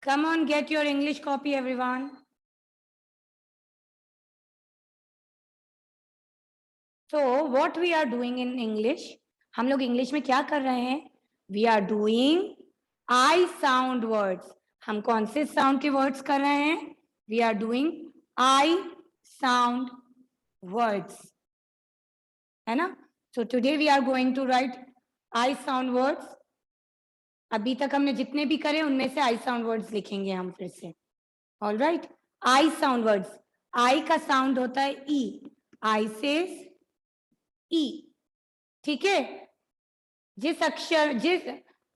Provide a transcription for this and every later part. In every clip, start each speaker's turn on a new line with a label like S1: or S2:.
S1: Come on, get your English copy, everyone. So, what we are doing in English? हम लोग English में क्या कर रहे हैं? We are doing I sound words. हम कौन से sound के words कर रहे हैं? We are doing I sound words. है ना? So today we are going to write I sound words. अभी तक हमने जितने भी करे उनमें से I sound words लिखेंगे हम फिर से. All right. I sound words. I का sound होता है E. I says E. ठीक है. जिस अक्षर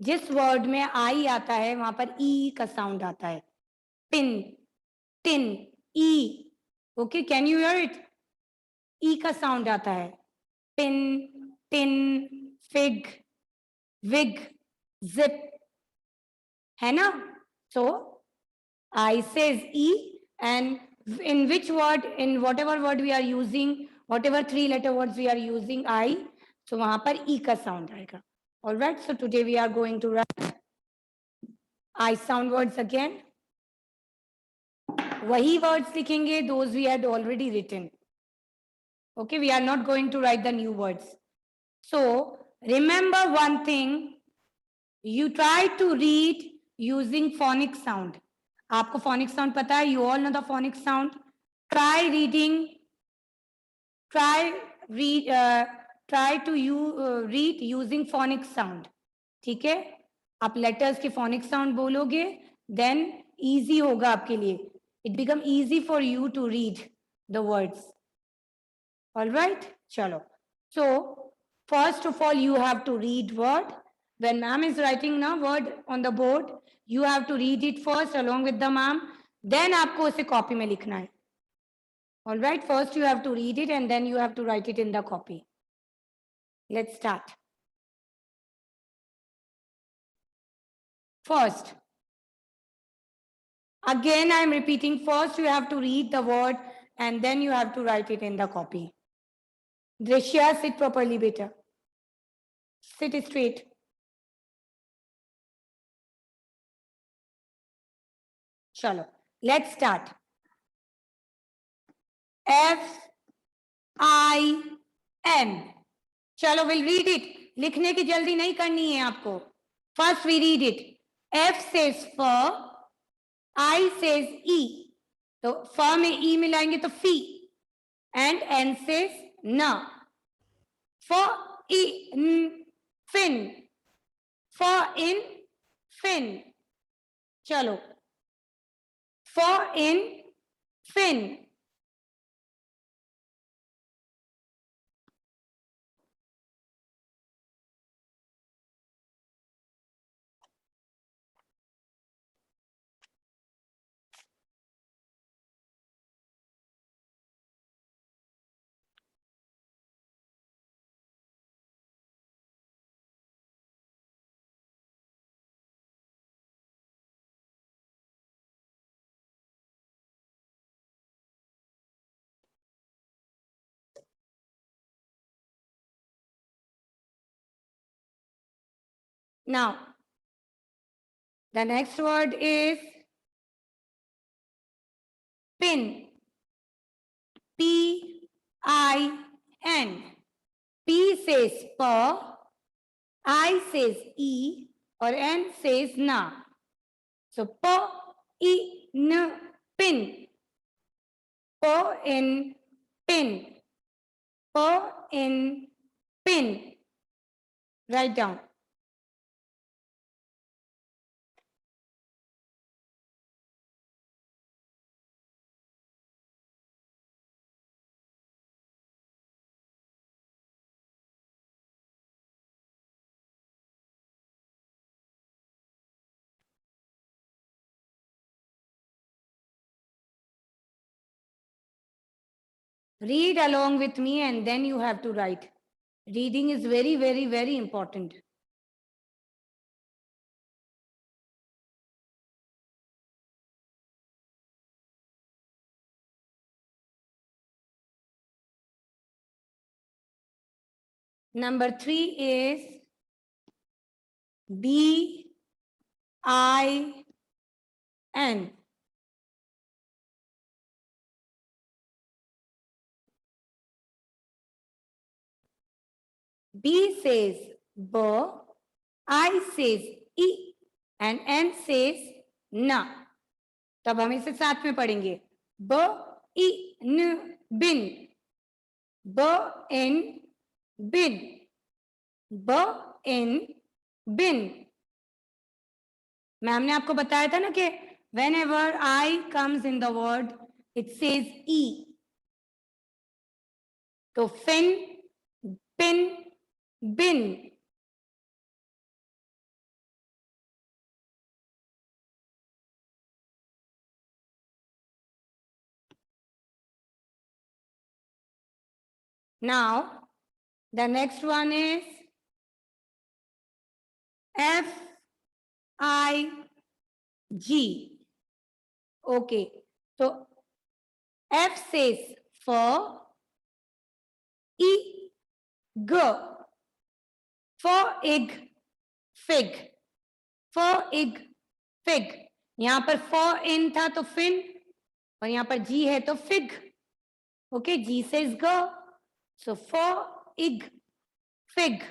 S1: जिस वर्ड में I आता है वहां पर E का साउंड आता है. Pin, tin, E. Okay, can you hear it? E का साउंड आता है. Pin, tin, fig, wig, zip, है ना? So I says E, and in which word, in whatever word we are using, whatever 3-letter words we are using I, so वहां पर E का sound आएगा. All right, so today we are going to write I sound words again. वही words लिखेंगे those we had already written. Okay, we are not going to write the new words. So remember one thing, you try to read using phonic sound. आपको phonic sound पता है? You all know the phonic sound. Try reading. Try to read using phonic sound. ठीक है? आप letters के phonic sound बोलोगे, then easy होगा आपके लिए. It become easy for you to read the words. All right? चलो. So first of all, you have to read word. When ma'am is writing na word on the board, you have to read it first along with the ma'am. Then आपको उसे copy में लिखना है. All right, first you have to read it and then you have to write it in the copy. Let's start. First, again I am repeating, first you have to read the word and then you have to write it in the copy. Drishya, sit properly, beta. Sit straight. Chalo, let's start. F-I-N. चलो, we'll read it. लिखने की जल्दी नहीं करनी है आपको. First we read it. F says for, I says E. तो फ में E मिलाएंगे तो फी. And N says न. For in fin. For in fin. चलो. For in fin. Now, the next word is pin. P-I-N. P says P, I says E, or N says na. So P-I-N, pin. P-in, pin. P-in, pin. Write down. Read along with me and then you have to write. Reading is very, very, very important. Number 3 is B-I-N. N. B says B, I says E, and N says न. तब हम इसे साथ में पढ़ेंगे. B, E, N, bin. B, N, bin. B, N, bin. Ma'am ने आपको बताया था ना कि whenever I comes in the word, it says E. तो fin, pin, bin. Now, the next one is F, I, G. Okay. So F says for, E, G. For egg, fig. For egg, fig. यहां पर for in था तो fin, और यहां पर G है तो fig. Okay, G says go. So for egg, fig.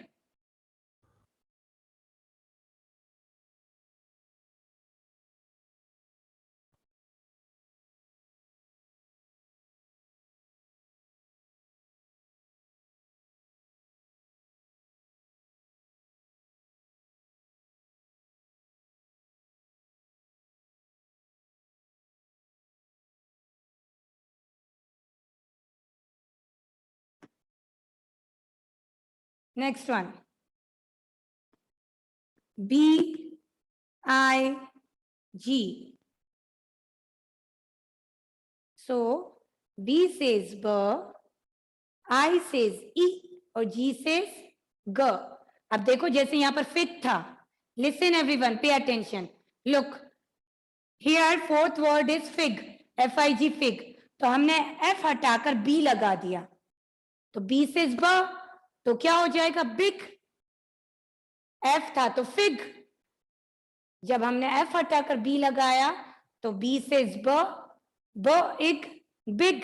S1: Next one. B, I, G. So B says B, I says E, और G says G. अब देखो जैसे यहाँ पर fig था. Listen everyone, pay attention. Look, here fourth word is fig. F-I-G, fig. तो हमने F हटाकर B लगा दिया. तो B says B, तो क्या हो जाएगा? Big. F था तो fig. जब हमने F हटाकर B लगाया तो B says B, big, big.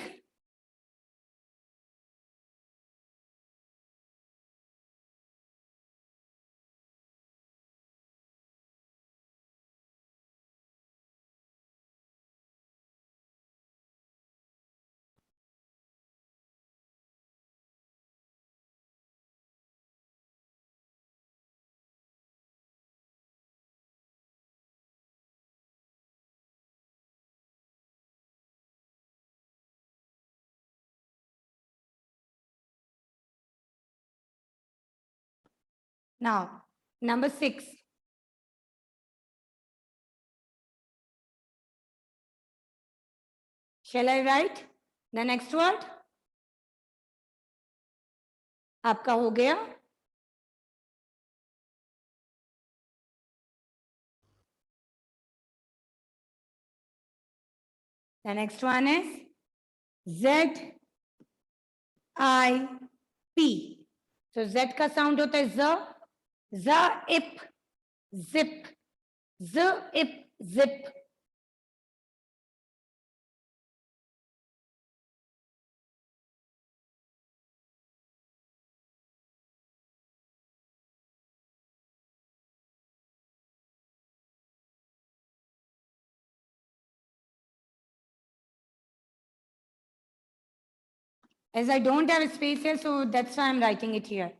S1: Now, number 6. Shall I write the next word? आपका हो गया? The next one is Z, I, P. So Z का sound होता है Z, ip, zip, ip, zip. As I don't have a space here, so that's why I'm writing it here.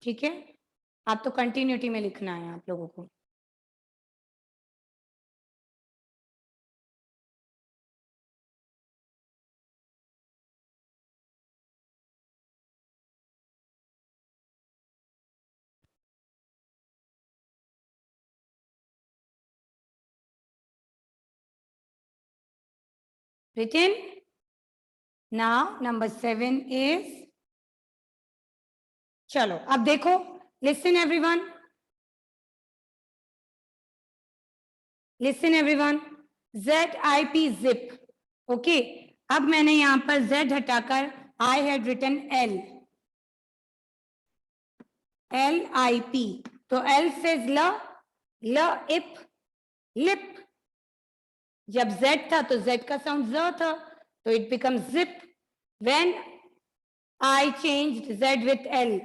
S1: ठीक है? आप तो continuity में लिखना है आप लोगों को. Written? Now, number 7 is, चलो अब देखो, listen everyone. Listen everyone. ZIP, zip. Okay. अब मैंने यहां पर Z हटाकर I had written L. LIP. तो L says ip, lip. जब Z था तो Z का साउंड Z था, तो it become zip. When I changed Z with L,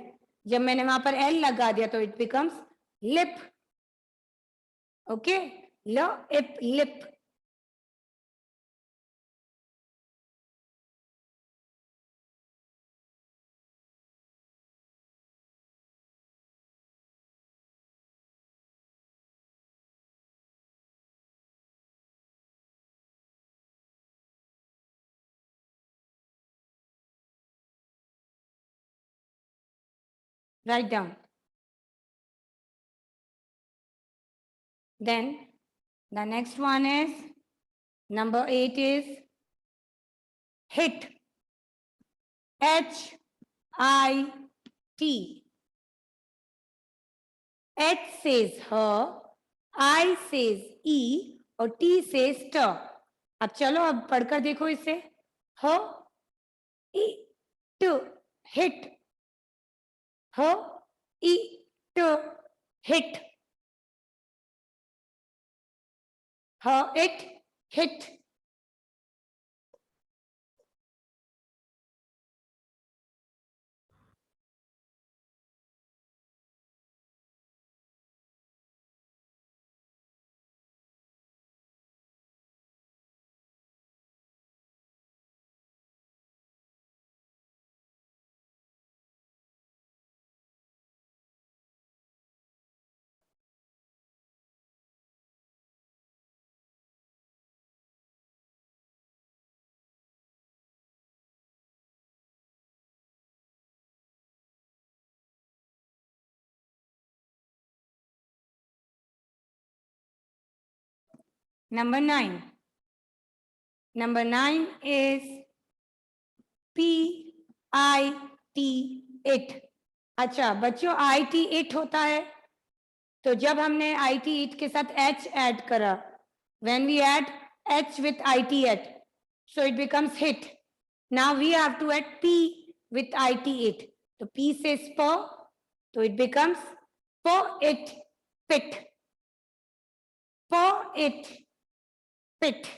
S1: जब मैंने वहां पर L लगा दिया तो इट बिकम्स लिप. ओके, ल इप lip. Write down. Then the next one is number 8 is hit. H I T. H says her, I says E और T says t. अब चलो अब पढ़कर देखो इसे. ह ई ट हिट. ह ई ट हिट. ह it hit. Number 9. Number 9 is P I T it. अच्छा बच्चों, IT it होता है, तो जब हमने IT it के साथ H ऐड करा, when we add H with IT it, so it becomes hit. Now we have to add P with IT it. तो P says per, so it becomes per it pit. Per it pit.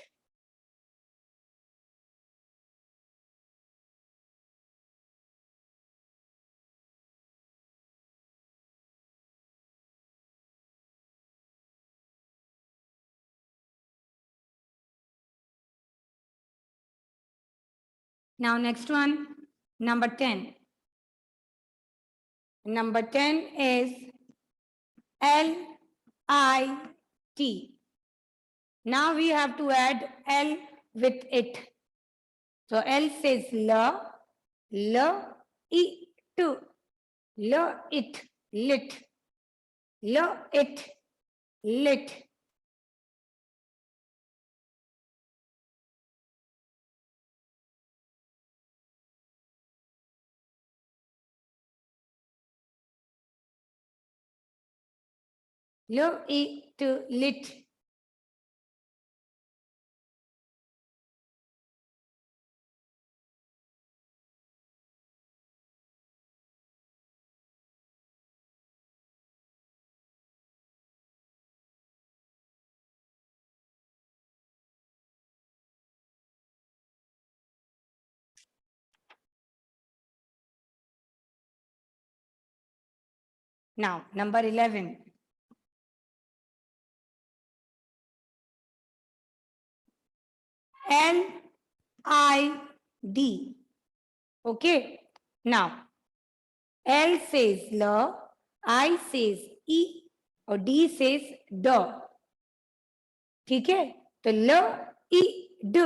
S1: Now next one, number 10. Number 10 is L-I-T. Now we have to add L with it. So L says L, it, lit, it, lit. It, lit. Now, number 11. L-I-D. Okay. Now, L says L, I says E और D says D. ठीक है, तो L, E, D.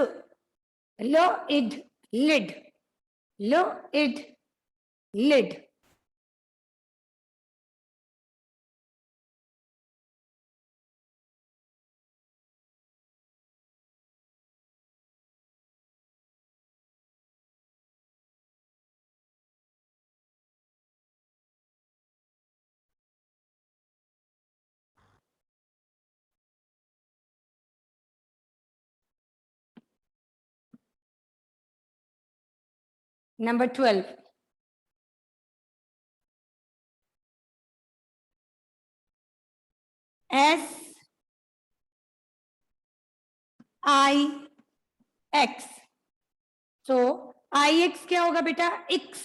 S1: L, id, lid. L, id, lid. Number 12. S आई x. So ix क्या होगा बेटा? x.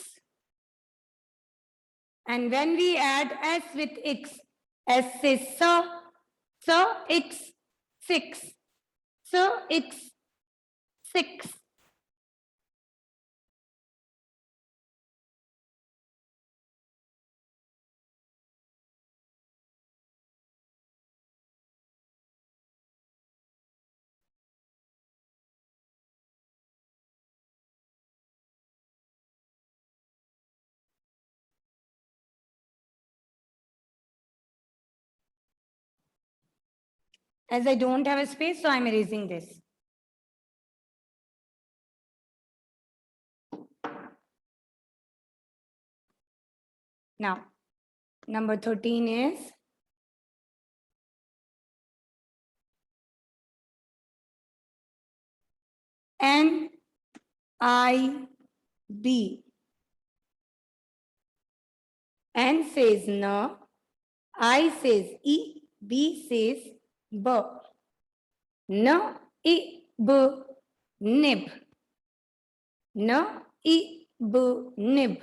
S1: And when we add s with x, s is so x 6, so x 6. As I don't have a space, so I'm erasing this. Now, number 13 is N I B. N says no, I says E, B says B. No, I, B, nib. No, I, B, nib.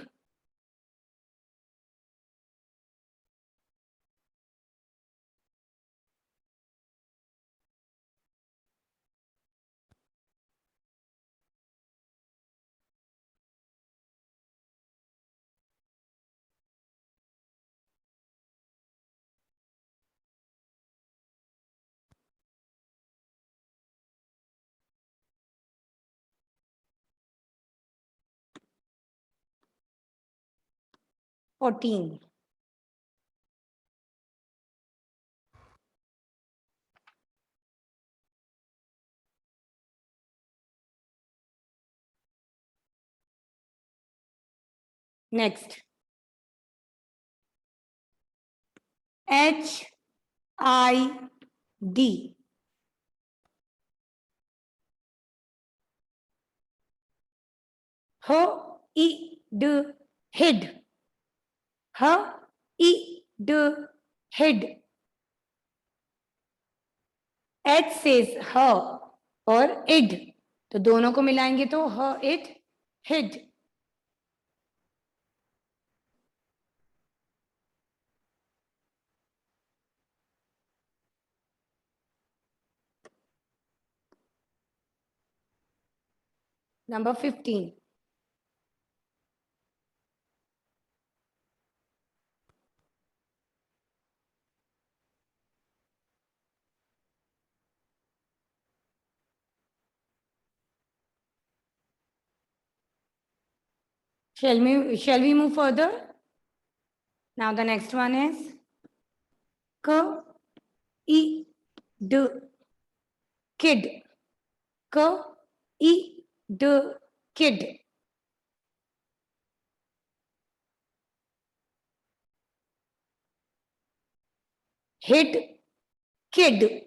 S1: $14. Next, HID. Ho, I, D, hid. H, I, D, hid. H says her और id. तो दोनों को मिलाएंगे तो her, it, hid. Number 15. Shall we move further? Now the next one is K, I, D, kid. K, I, D, kid. Hid, kid.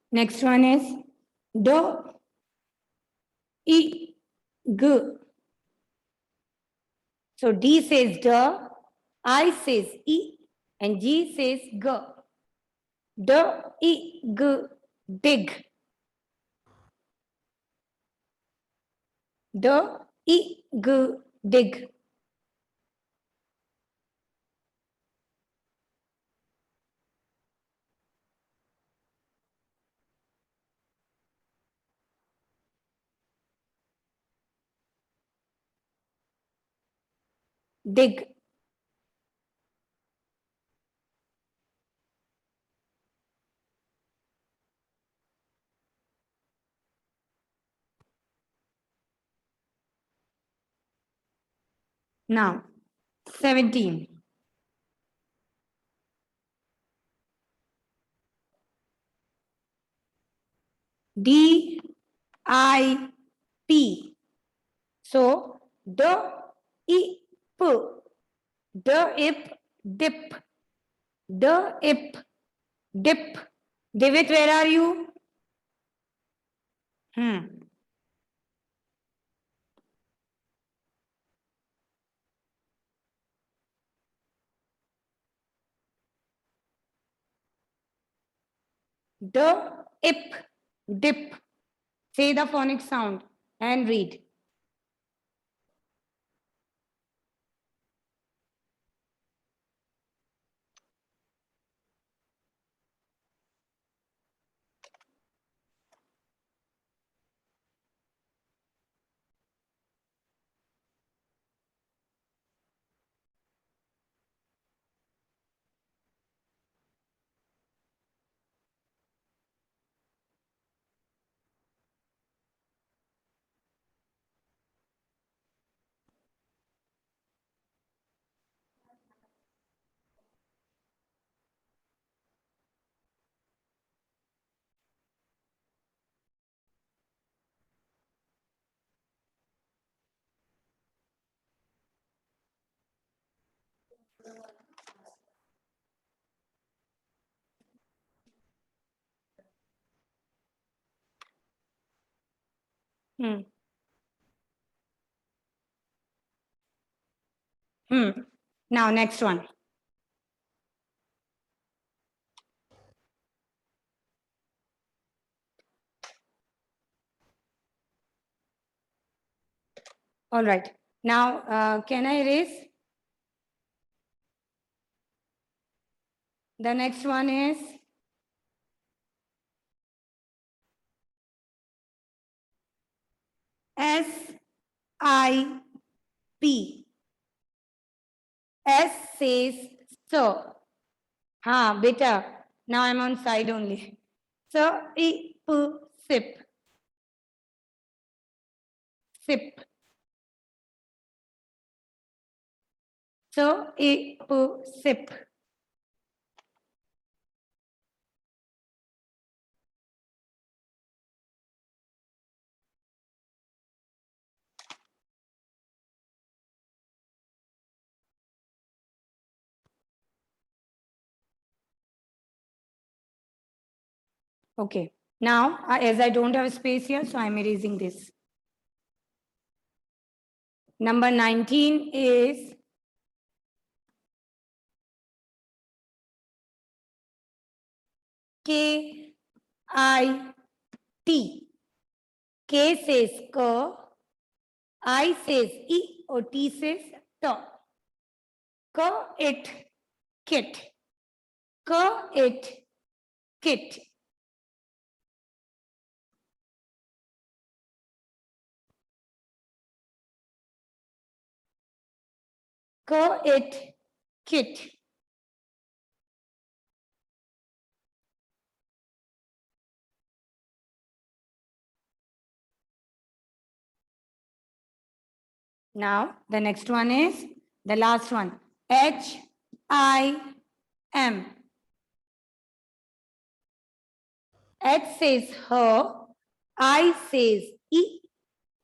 S1: Next one is do, I, g. So D says do, I says I, and G says g. Do, I, g, dig. Do, I, g, dig. Dig. Now, 17. D, I, P. So d ip, d ip dip, d ip dip. Divit, where are you? D ip dip. Say the phonic sound and read. Now next one. All right. Now, can I erase? The next one is S-I-P. S says so. Ha, beta. Now I'm on side only. So, sip. Sip. So, sip. Okay. Now, as I don't have space here, so I'm erasing this. Number 19 is K-I-T. K says K, I says E, or T says T. K, it, kit. K, it, kit. K, it, kit. Now, the next one is the last one. H-I-M. H says her, I says E,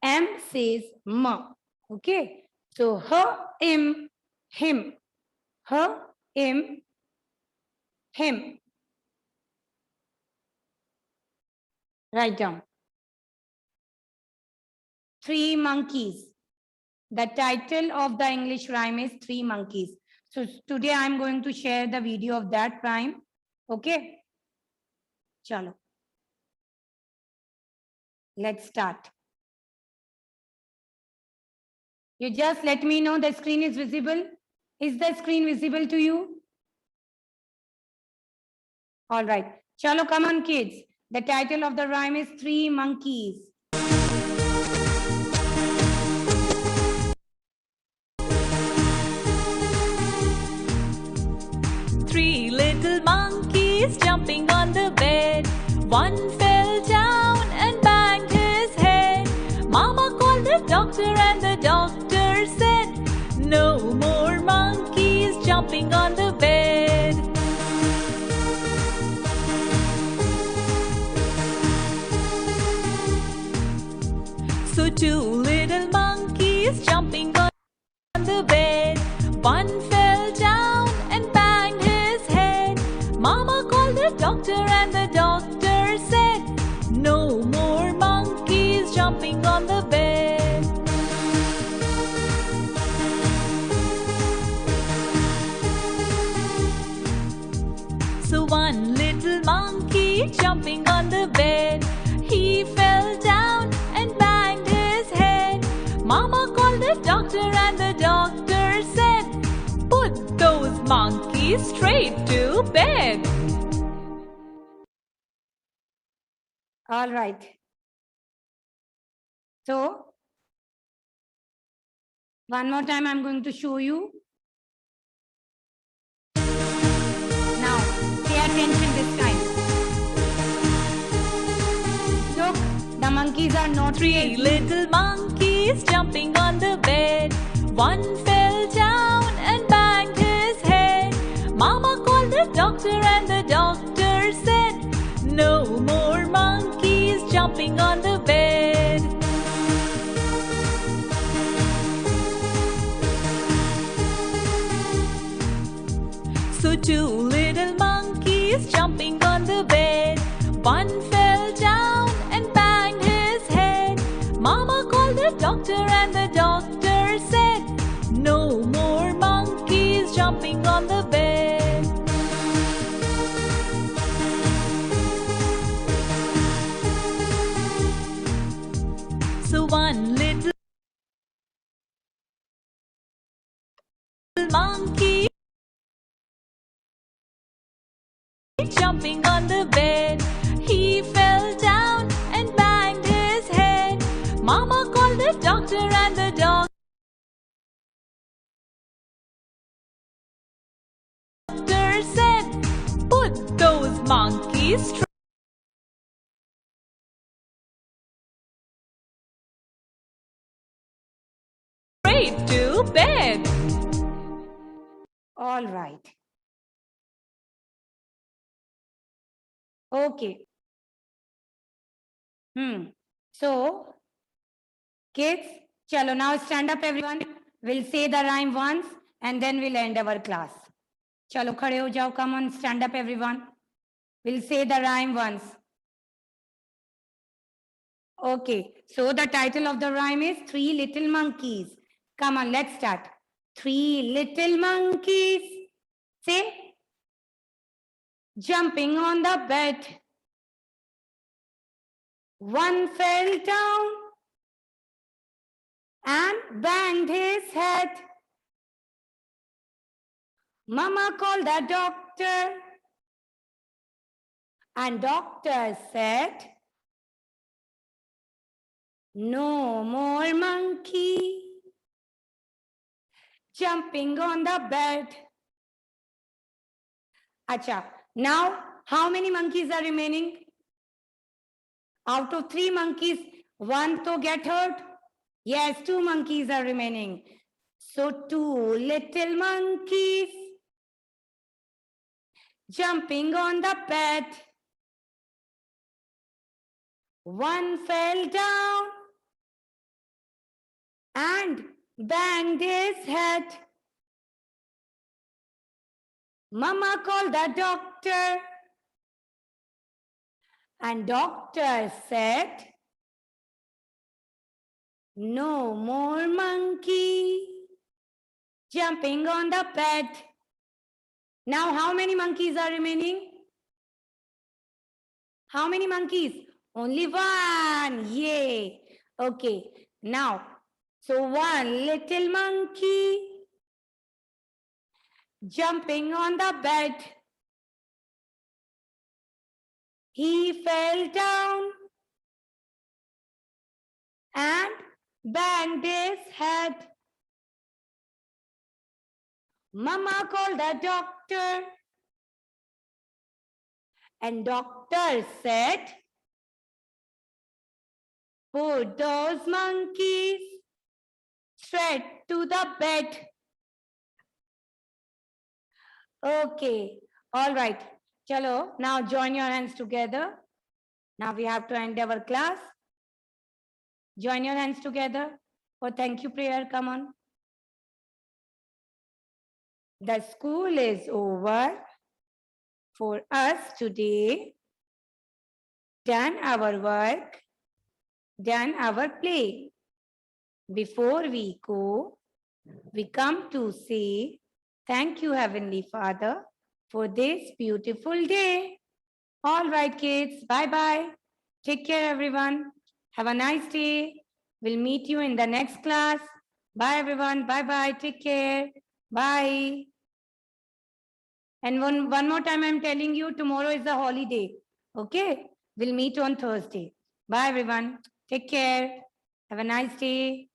S1: M says M. Okay. So, her, him, him. Her, him, him. Write down. 3 monkeys. The title of the English rhyme is 3 monkeys. So today I am going to share the video of that rhyme. Okay. Chalo. Let's start. You just let me know the screen is visible. Is the screen visible to you? All right. Chalo, come on, kids. The title of the rhyme is 3 monkeys.
S2: Three little monkeys jumping on the bed. One fell down and banged his head. Mama called the doctor and the doctor said, no more monkeys jumping on the bed. So 2 little monkeys monkeys jumping on the bed. One fell down and banged his head. Mama called the doctor and the doctor said, "No more monkeys jumping on the bed." So one little monkey jumping on the bed, he fell down and banged his head. Mama called the doctor and the doctor said, "Put those monkeys straight to bed."
S1: All right. So, one more time I'm going to show you. Now, pay attention this time. Look, the monkeys are not
S2: Three little monkeys jumping on the bed. One fell down and banged his head. Mama called the doctor and the doctor said, "No more monkeys jumping on the bed." So two little monkeys jumping on the bed. One fell down and banged his head. Mama called the doctor and the doctor said, "No more monkeys jumping on the bed." So one little monkey jumping on the bed, he fell down and banged his head. Mama called the doctor and the doctor said, "Put those monkeys straight to bed."
S1: all right. Okay. So, kids, chalo, now stand up everyone. We'll say the rhyme once and then we'll end our class. Chalo, khade ho jao. Come on, stand up everyone. We'll say the rhyme once. Okay, so the title of the rhyme is Three Little Monkeys. Come on, let's start. Three little monkeys, say, jumping on the bed. One fell down and banged his head. Mama called the doctor and doctor said, "No more monkey jumping on the bed." Acha, now how many monkeys are remaining? Out of 3 monkeys, 1 to get hurt? Yes, 2 monkeys are remaining. So 2 little monkeys jumping on the bed. One fell down and banged his head. Mama called the doctor and doctor said, "No more monkey jumping on the bed." Now, how many monkeys are remaining? How many monkeys? Only 1. Yay. Okay. Now, so 1 little monkey jumping on the bed. He fell down and banged his head. Mama called the doctor and doctor said, "Put those monkeys straight to the bed." Okay, all right. Chalo, now join your hands together. Now we have to end our class. Join your hands together. or thank you prayer? Come on. The school is over for us today. Done our work, done our play. Before we go, we come to say, thank you, Heavenly Father, for this beautiful day. All right, kids, bye-bye. Take care, everyone. Have a nice day. We'll meet you in the next class. Bye, everyone. Bye-bye. Take care. Bye. And one more time, I'm telling you, tomorrow is a holiday. Okay? We'll meet on Thursday. Bye, everyone. Take care. Have a nice day.